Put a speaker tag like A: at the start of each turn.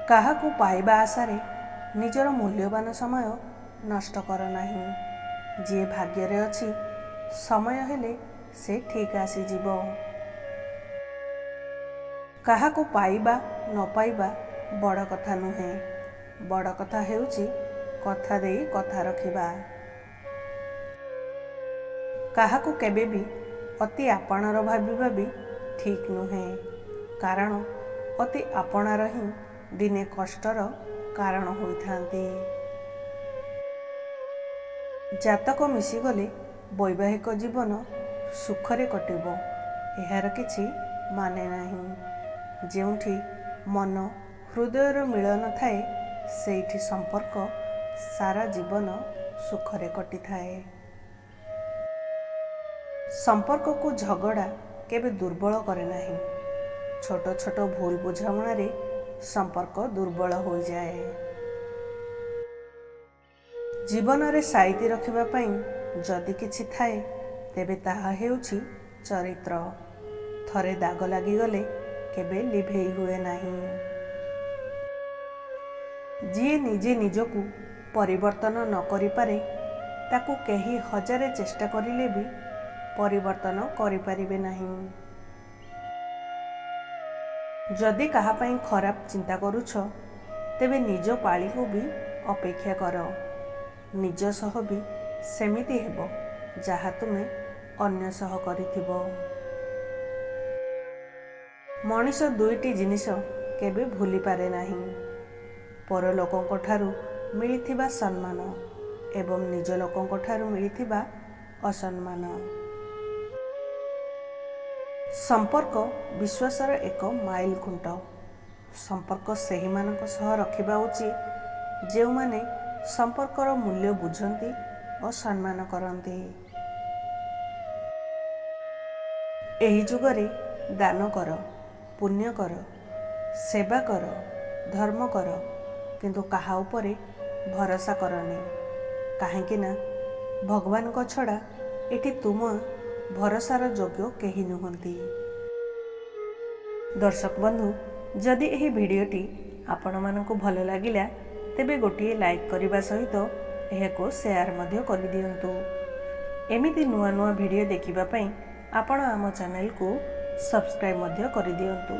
A: କାହାକୁ ପାଇବା ଆଶାରେ ନିଜର ମୂଲ୍ୟବାନ ସମୟ ନଷ୍ଟ କର ନାହିଁ। ଯିଏ ଭାଗ୍ୟରେ ଅଛି ସମୟ ହେଲେ ସେ ଠିକ୍ ଆସିଯିବ। କାହାକୁ ପାଇବା ନ ପାଇବା ବଡ଼ କଥା ନୁହେଁ, ବଡ଼ କଥା ହେଉଛି କଥା ଦେଇ କଥା ରଖିବା। କାହାକୁ କେବେ ବି ଅତି ଆପଣାର ଭାବିବା ବି ଠିକ୍ ନୁହେଁ, କାରଣ ଅତି ଆପଣାର ହିଁ ଦିନେ କଷ୍ଟର କାରଣ ହୋଇଥାନ୍ତି। ଜାତକ ମିଶିଗଲେ ବୈବାହିକ ଜୀବନ ସୁଖରେ କଟିବ, ଏହାର କିଛି ମାନେ ନାହିଁ। ଯେଉଁଠି ମନ ହୃଦୟର ମିଳନ ଥାଏ ସେଇଠି ସମ୍ପର୍କ ସାରା ଜୀବନ ସୁଖରେ କଟିଥାଏ। ସମ୍ପର୍କକୁ ଝଗଡ଼ା କେବେ ଦୁର୍ବଳ କରେ ନାହିଁ। ଛୋଟ ଛୋଟ ଭୁଲ ବୁଝାମଣାରେ ସମ୍ପର୍କ ଦୁର୍ବଳ ହୋଇଯାଏ। ଜୀବନରେ ସାଇତି ରଖିବା ପାଇଁ ଯଦି କିଛି ଥାଏ ତେବେ ତାହା ହେଉଛି ଚରିତ୍ର। ଥରେ ଦାଗ ଲାଗିଗଲେ କେବେ ଲିଭେଇ ହୁଏ ନାହିଁ। ଯିଏ ନିଜେ ନିଜକୁ ପରିବର୍ତ୍ତନ ନ କରିପାରେ ତାକୁ କେହି ହଜାରେ ଚେଷ୍ଟା କରିଲେ ବି ପରିବର୍ତ୍ତନ କରିପାରିବେ ନାହିଁ। ଯଦି କାହା ପାଇଁ ଖରାପ ଚିନ୍ତା କରୁଛ ତେବେ ନିଜ ପାଳିକୁ ବି ଅପେକ୍ଷା କର। ନିଜ ସହ ବି ସେମିତି ହେବ ଯାହା ତୁମେ ଅନ୍ୟ ସହ କରିଥିବ। ମଣିଷ ଦୁଇଟି ଜିନିଷ କେବେ ଭୁଲିପାରେ ନାହିଁ, ପରଲୋକଙ୍କ ଠାରୁ ମିଳିଥିବା ସମ୍ମାନ ଏବଂ ନିଜ ଲୋକଙ୍କ ଠାରୁ ମିଳିଥିବା ଅସମ୍ମାନ। ସମ୍ପର୍କ ବିଶ୍ୱାସର ଏକ ମାଇଲ ଖୁଣ୍ଟ। ସମ୍ପର୍କ ସେହିମାନଙ୍କ ସହ ରଖିବା ଉଚିତ ଯେଉଁମାନେ ସମ୍ପର୍କର ମୂଲ୍ୟ ବୁଝନ୍ତି ଓ ସମ୍ମାନ କରନ୍ତି। ଏହି ଯୁଗରେ ଦାନ କର, ପୁଣ୍ୟ କର, ସେବା କର, ଧର୍ମ କର, କିନ୍ତୁ କାହା ଉପରେ ଭରସା କରନି। କାହିଁକି ନା ଭଗବାନଙ୍କ ଛଡ଼ା ଏଠି ତୁମ ଭରସାର ଯୋଗ୍ୟ କେହି ନୁହନ୍ତି। ଦର୍ଶକ ବନ୍ଧୁ, ଯଦି ଏହି ଭିଡ଼ିଓଟି ଆପଣମାନଙ୍କୁ ଭଲ ଲାଗିଲା ତେବେ ଗୋଟିଏ ଲାଇକ୍ କରିବା ସହିତ ଏହାକୁ ସେୟାର ମଧ୍ୟ କରିଦିଅନ୍ତୁ। ଏମିତି ନୂଆ ନୂଆ ଭିଡ଼ିଓ ଦେଖିବା ପାଇଁ ଆପଣ ଆମ ଚ୍ୟାନେଲକୁ ସବସ୍କ୍ରାଇବ୍ ମଧ୍ୟ କରିଦିଅନ୍ତୁ।